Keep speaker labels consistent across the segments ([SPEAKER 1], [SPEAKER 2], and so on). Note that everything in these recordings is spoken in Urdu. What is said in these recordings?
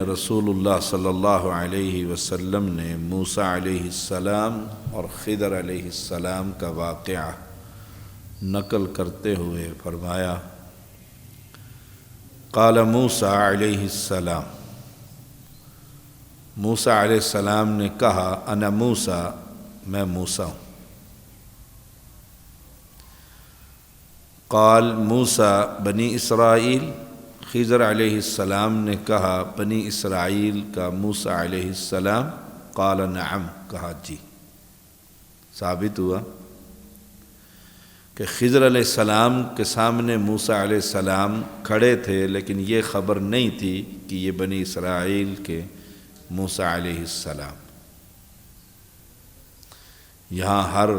[SPEAKER 1] رسول اللہ صلی اللہ علیہ وسلم نے موسیٰ علیہ السلام اور خضر علیہ السلام کا واقعہ نقل کرتے ہوئے فرمایا، قال موسیٰ علیہ السلام، موسیٰ علیہ السلام نے کہا، انا موسیٰ، میں موسیٰ ہوں۔ قال موسیٰ بنی اسرائیل، خضر علیہ السلام نے کہا بنی اسرائیل کا موسیٰ علیہ السلام؟ قال نعم، کہا جی۔ ثابت ہوا کہ خضر علیہ السلام کے سامنے موسیٰ علیہ السلام کھڑے تھے، لیکن یہ خبر نہیں تھی کہ یہ بنی اسرائیل کے موسیٰ علیہ السلام۔ یہاں ہر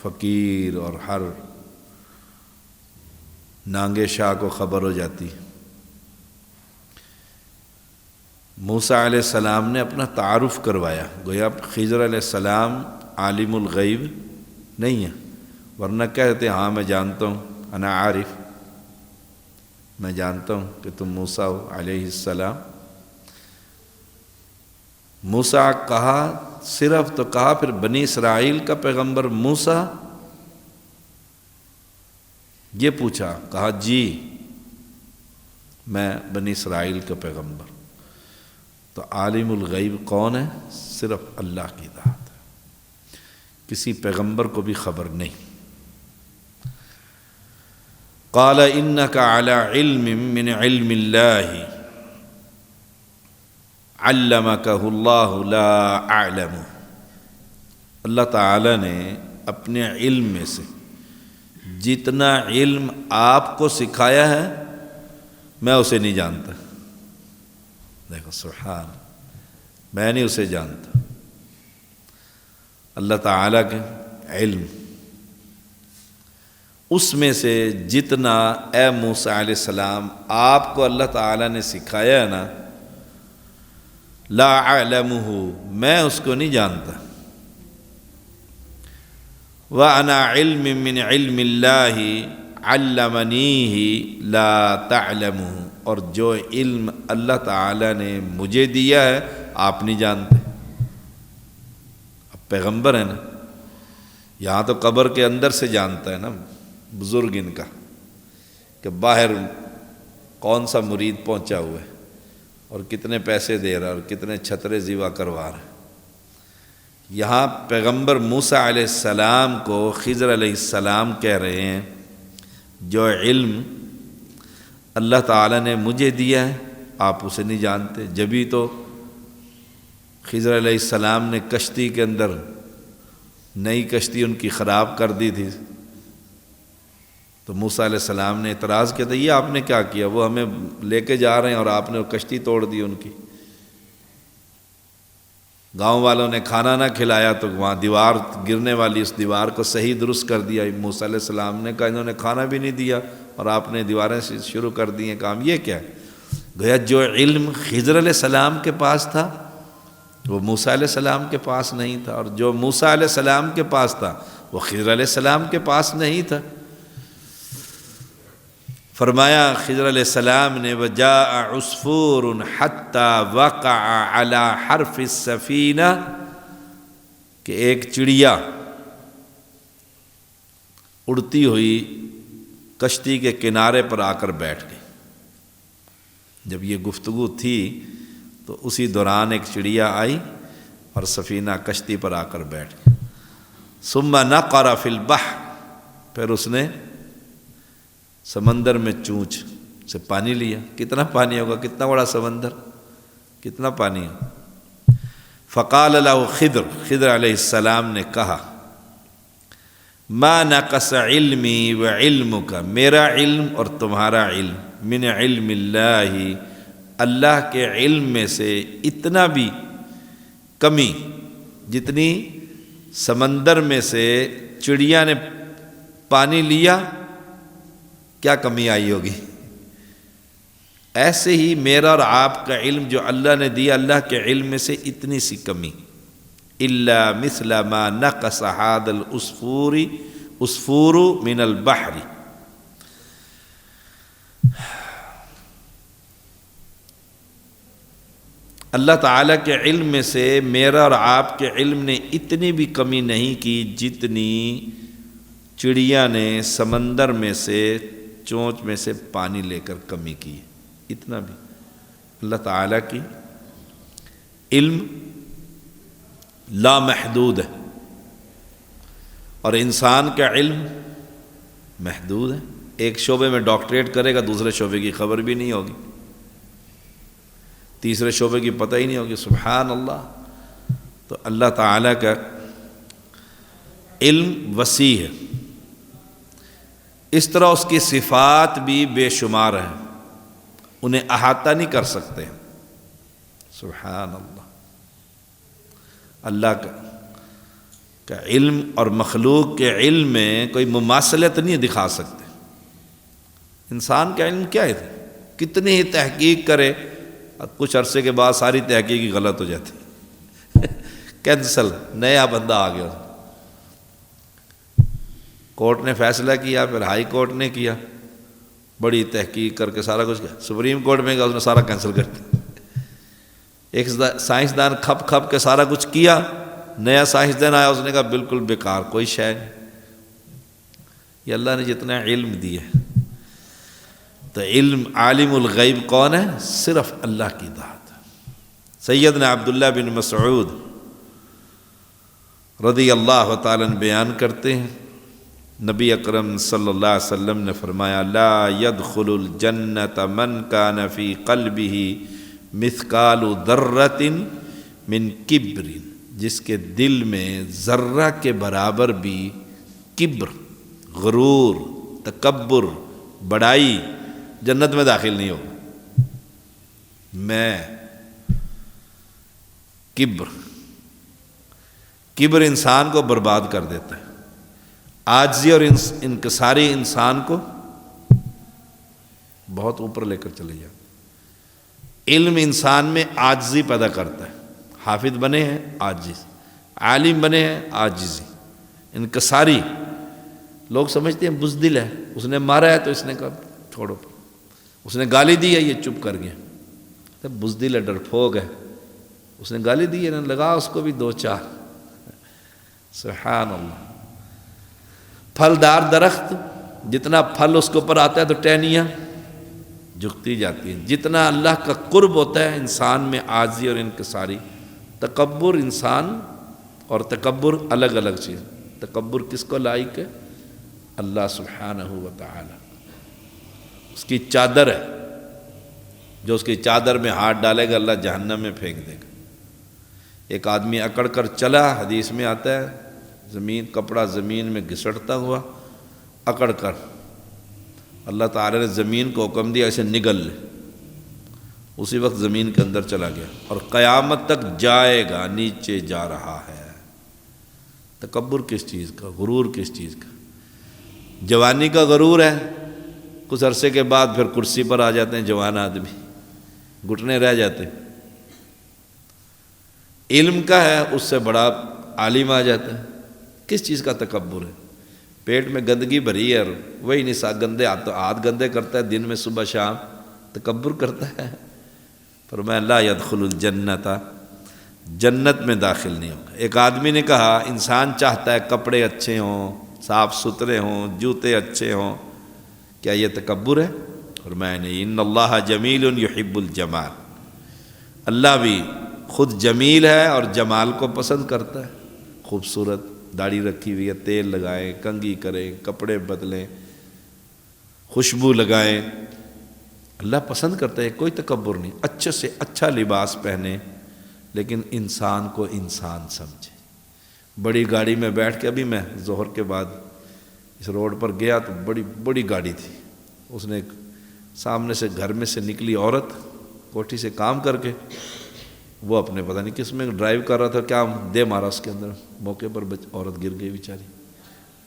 [SPEAKER 1] فقیر اور ہر نانگے شاہ کو خبر ہو جاتی۔ موسیٰ علیہ السلام نے اپنا تعارف کروایا، گویا خضر علیہ السلام عالم الغیب نہیں ہے، ورنہ کہتے ہاں میں جانتا ہوں، انا عارف، میں جانتا ہوں کہ تم موسیٰ ہو علیہ السلام۔ موسیٰ کہا، صرف تو کہا، پھر بنی اسرائیل کا پیغمبر موسیٰ؟ یہ پوچھا، کہا جی میں بنی اسرائیل کا پیغمبر۔ تو عالم الغیب کون ہے؟ صرف اللہ کی ذات ہے، کسی پیغمبر کو بھی خبر نہیں۔ قال انک علی علم من علم اللہ علمکہ اللہ لا اعلم، اللہ تعالی نے اپنے علم میں سے جتنا علم آپ کو سکھایا ہے میں اسے نہیں جانتا۔ دیکھو سبحان، میں نہیں اسے جانتا۔ اللہ تعالیٰ کے علم، اس میں سے جتنا اے موسیٰ علیہ السلام آپ کو اللہ تعالیٰ نے سکھایا ہے نا، لا اعلمہ، میں اس کو نہیں جانتا۔ وَأَنَا عِلْمٍ مِّنْ عِلْمِ اللَّهِ عَلَّمَنِيهِ لَا تَعْلَمُهُ، اور جو علم اللہ تعالیٰ نے مجھے دیا ہے آپ نہیں جانتے۔ اب پیغمبر ہے نا، یہاں تو قبر کے اندر سے جانتا ہے نا بزرگ ان کا، کہ باہر کون سا مرید پہنچا ہوا ہے اور کتنے پیسے دے رہا ہے اور کتنے چھترے زیوا کروا رہا ہے۔ یہاں پیغمبر موسیٰ علیہ السلام کو خضر علیہ السلام کہہ رہے ہیں جو علم اللہ تعالیٰ نے مجھے دیا ہے آپ اسے نہیں جانتے۔ جبھی تو خضر علیہ السلام نے کشتی کے اندر، نئی کشتی ان کی خراب کر دی تھی، تو موسیٰ علیہ السلام نے اعتراض کیا تھا، یہ آپ نے کیا کیا؟ وہ ہمیں لے کے جا رہے ہیں اور آپ نے وہ کشتی توڑ دی ان کی۔ گاؤں والوں نے کھانا نہ کھلایا تو وہاں دیوار گرنے والی، اس دیوار کو صحیح درست کر دیا۔ موسیٰ علیہ السلام نے کہا انہوں نے کھانا بھی نہیں دیا اور آپ نے دیواریں شروع کر دی ہیں کام، یہ کیا ہے؟ گویا جو علم خضر علیہ السلام کے پاس تھا وہ موسیٰ علیہ السلام کے پاس نہیں تھا، اور جو موسیٰ علیہ السلام کے پاس تھا وہ خضر علیہ السلام کے پاس نہیں تھا۔ فرمایا خضر علیہ السلام نے، وَجَاءَ عُصْفُورٌ حَتَّى وَقَعَ عَلَى حَرْفِ السَّفِينَةِ، کہ ایک چڑیا اڑتی ہوئی کشتی کے کنارے پر آ کر بیٹھ گئی۔ جب یہ گفتگو تھی تو اسی دوران ایک چڑیا آئی اور سفینہ کشتی پر آ کر بیٹھ گئی۔ ثُمَّ نَقَرَ فِي الْبَحْرِ، پھر اس نے سمندر میں چونچ سے پانی لیا۔ کتنا پانی ہوگا؟ کتنا بڑا سمندر، کتنا پانی ہے؟ فقال له خضر، خضر علیہ السلام نے کہا، ما نقص علمی وعلمک، میرا علم اور تمہارا علم، من علم اللہ، اللہ کے علم میں سے اتنا بھی کمی جتنی سمندر میں سے چڑیا نے پانی لیا، کیا کمی آئی ہوگی؟ ایسے ہی میرا اور آپ کا علم جو اللہ نے دیا، اللہ کے علم میں سے اتنی سی کمی، الا مثل ما نقص هذا العصفور من البحر، اللہ تعالیٰ کے علم میں سے میرا اور آپ کے علم نے اتنی بھی کمی نہیں کی جتنی چڑیا نے سمندر میں سے چونچ میں سے پانی لے کر کمی کی، اتنا بھی اللہ تعالیٰ کی علم لامحدود ہے، اور انسان کا علم محدود ہے۔ ایک شعبے میں ڈاکٹریٹ کرے گا، دوسرے شعبے کی خبر بھی نہیں ہوگی، تیسرے شعبے کی پتہ ہی نہیں ہوگی۔ سبحان اللہ۔ تو اللہ تعالیٰ کا علم وسیع ہے، اس طرح اس کی صفات بھی بے شمار ہیں، انہیں احاطہ نہیں کر سکتے۔ سبحان اللہ۔ اللہ کا علم اور مخلوق کے علم میں کوئی مماثلت نہیں دکھا سکتے۔ انسان کا علم کیا ہے، کتنی ہی تحقیق کرے، کچھ عرصے کے بعد ساری تحقیق ہی غلط ہو جاتی، کینسل، نیا بندہ آ گیا۔ کورٹ نے فیصلہ کیا، پھر ہائی کورٹ نے کیا، بڑی تحقیق کر کے سارا کچھ کیا، سپریم کورٹ میں گیا، اس نے سارا کینسل کر دیا۔ ایک سائنسدان کھپ کھپ کے سارا کچھ کیا، نیا سائنسدان آیا، اس نے کہا بالکل بیکار، کوئی شے نہیں۔ یہ اللہ نے جتنا علم دیا ہے، تو علم عالم الغیب کون ہے؟ صرف اللہ کی ذات۔ سیدنا عبداللہ بن مسعود رضی اللہ تعالیٰ عنہ بیان کرتے ہیں، نبی اکرم صلی اللہ علیہ وسلم نے فرمایا، لا يدخل الجنت من کان فی قلبہ مثقال ذرۃ من کبر، جس کے دل میں ذرہ کے برابر بھی کبر، غرور، تکبر، بڑائی، جنت میں داخل نہیں ہوگا۔ میں کبر انسان کو برباد کر دیتا ہے، عاجزی اور انکساری انسان کو بہت اوپر لے کر چلے جاتا۔ علم انسان میں عاجزی پیدا کرتا ہے، حافظ بنے ہیں عاجز، عالم بنے ہیں عاجزی، انکساری۔ لوگ سمجھتے ہیں بزدل ہے، اس نے مارا ہے تو اس نے کہا چھوڑو، اس نے گالی دی ہے یہ چپ کر گیا، تو بزدل ہے، ڈرپھوک ہے، اس نے گالی دی ہے نا، لگا اس کو بھی دو چار۔ سبحان اللہ۔ پھلدار درخت جتنا پھل اس کے اوپر آتا ہے تو ٹہنیاں جھکتی جاتی ہیں، جتنا اللہ کا قرب ہوتا ہے انسان میں عاجزی اور انکساری۔ تکبر انسان اور تکبر الگ الگ چیز۔ تکبر کس کو لائق ہے؟ اللہ سبحانہ و تعالی، اس کی چادر ہے، جو اس کی چادر میں ہاتھ ڈالے گا اللہ جہنم میں پھینک دے گا۔ ایک آدمی اکڑ کر چلا، حدیث میں آتا ہے، زمین کپڑا زمین میں گھسٹتا ہوا اکڑ کر، اللہ تعالی نے زمین کو حکم دیا اسے نگل لے، اسی وقت زمین کے اندر چلا گیا، اور قیامت تک جائے گا، نیچے جا رہا ہے۔ تکبر کس چیز کا؟ غرور کس چیز کا؟ جوانی کا غرور ہے، کچھ عرصے کے بعد پھر کرسی پر آ جاتے ہیں جوان آدمی، گھٹنے رہ جاتے ہیں۔ علم کا ہے، اس سے بڑا عالم آ جاتا ہے۔ کس چیز کا تکبر ہے؟ پیٹ میں گندگی بھری ہے، وہی نہیں گندے ہاتھ گندے کرتا ہے دن میں صبح شام، تکبر کرتا ہے۔ فرمایا لا يدخل الجنت، جنت میں داخل نہیں ہوگا۔ ایک آدمی نے کہا انسان چاہتا ہے کپڑے اچھے ہوں، صاف ستھرے ہوں، جوتے اچھے ہوں، کیا یہ تکبر ہے؟ فرمایا نہیں، ان اللہ جمیل یحب الجمال، اللہ بھی خود جمیل ہے اور جمال کو پسند کرتا ہے۔ خوبصورت داڑھی رکھی ہوئی ہے، تیل لگائیں، کنگھی کریں، کپڑے بدلیں، خوشبو لگائیں، اللہ پسند کرتا ہے، کوئی تکبر نہیں۔ اچھے سے اچھا لباس پہنے، لیکن انسان کو انسان سمجھے۔ بڑی گاڑی میں بیٹھ کے، ابھی میں ظہر کے بعد اس روڈ پر گیا تو بڑی گاڑی تھی، اس نے سامنے سے گھر میں سے نکلی عورت کوٹھی سے کام کر کے، وہ اپنے پتہ نہیں کس میں ڈرائیو کر رہا تھا، کیا دے مارا اس کے اندر، موقع پر عورت گر گئی بیچاری،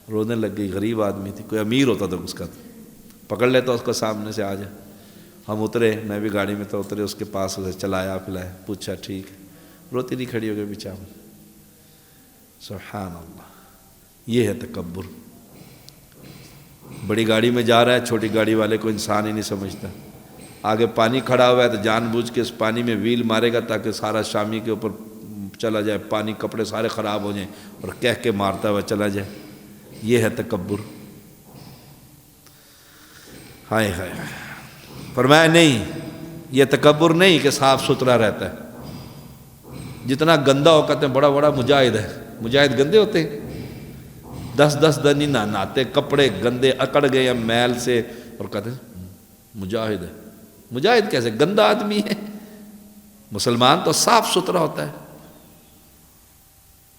[SPEAKER 1] رونے لگ گئی۔ غریب آدمی تھی، کوئی امیر ہوتا تو اس کا پکڑ لیتا اس کو سامنے سے، آ جا۔ ہم اترے، میں بھی گاڑی میں تو اترے، اس کے پاس اسے چلایا پلایا، پوچھا ٹھیک ہے، روتی نہیں کھڑی ہو گئی بیچارہ۔ سبحان اللہ، یہ ہے تکبر۔ بڑی گاڑی میں جا رہا ہے، چھوٹی گاڑی والے کو انسان ہی نہیں سمجھتا۔ آگے پانی کھڑا ہوا ہے تو جان بوجھ کے اس پانی میں ویل مارے گا تاکہ سارا شامی کے اوپر چلا جائے، پانی کپڑے سارے خراب ہو جائیں، اور کہہ کے مارتا ہوا چلا جائے. یہ ہے تکبر. ہائے ہائے. فرمایا نہیں، یہ تکبر نہیں کہ صاف ستھرا رہتا ہے. جتنا گندا ہو کہتے ہیں بڑا بڑا مجاہد ہے. مجاہد گندے ہوتے ہیں؟ 10 دن ہی نہاتے، کپڑے گندے اکڑ گئے ہیں میل سے، اور کہتے ہیں مجاہد ہے. مجاہد کیسے؟ گندا آدمی ہے. مسلمان تو صاف ستھرا ہوتا ہے،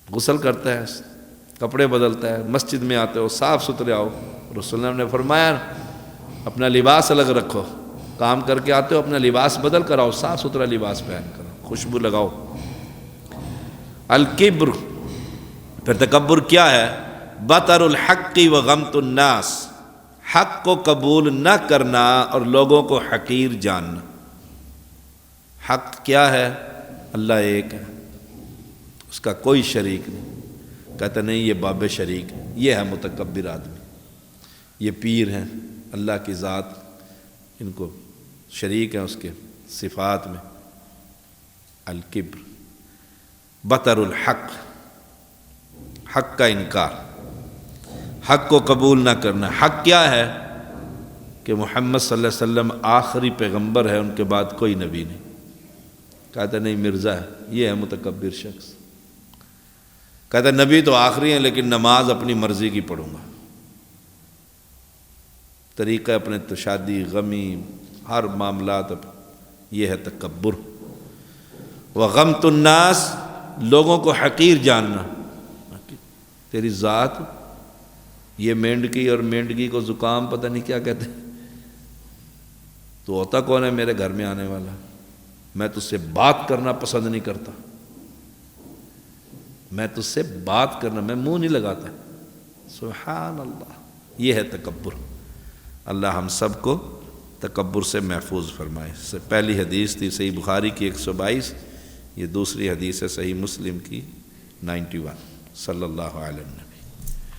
[SPEAKER 1] غسل کرتا ہے، کپڑے بدلتا ہے، مسجد میں آتے ہو صاف ستھرے آؤ. رسول اللہ نے فرمایا اپنا لباس الگ رکھو، کام کر کے آتے ہو اپنا لباس بدل کر آؤ، صاف ستھرا لباس پہن کر، خوشبو لگاؤ. الکبر. پھر تکبر کیا ہے؟ بطر الحق و غمت الناس، حق کو قبول نہ کرنا اور لوگوں کو حقیر جاننا. حق کیا ہے؟ اللہ ایک ہے، اس کا کوئی شریک نہیں. کہتا نہیں یہ باب شریک ہے. یہ ہے متکبر آدمی. یہ پیر ہیں، اللہ کی ذات ان کو شریک ہیں اس کے صفات میں. الکبر. بطر الحق، حق کا انکار، حق کو قبول نہ کرنا. حق کیا ہے؟ کہ محمد صلی اللہ علیہ وسلم آخری پیغمبر ہے، ان کے بعد کوئی نبی نہیں. کہتا نہیں مرزا ہے. یہ ہے متکبر شخص. کہتا نبی تو آخری ہیں لیکن نماز اپنی مرضی کی پڑھوں گا، طریقہ اپنے تشادی غمی ہر معاملات. یہ ہے تکبر. وغمت الناس، لوگوں کو حقیر جاننا. تیری ذات یہ مینڈکی، اور مینڈکی کو زکام پتہ نہیں کیا کہتے ہیں. تو ہوتا کون ہے میرے گھر میں آنے والا؟ میں تجھ سے بات کرنا پسند نہیں کرتا، میں تجھ سے بات کرنا، میں منہ نہیں لگاتا. سبحان اللہ. یہ ہے تکبر. اللہ ہم سب کو تکبر سے محفوظ فرمائے. سے پہلی حدیث تھی صحیح بخاری کی 122، یہ دوسری حدیث ہے صحیح مسلم کی 91. صلی اللہ علیہ وسلم.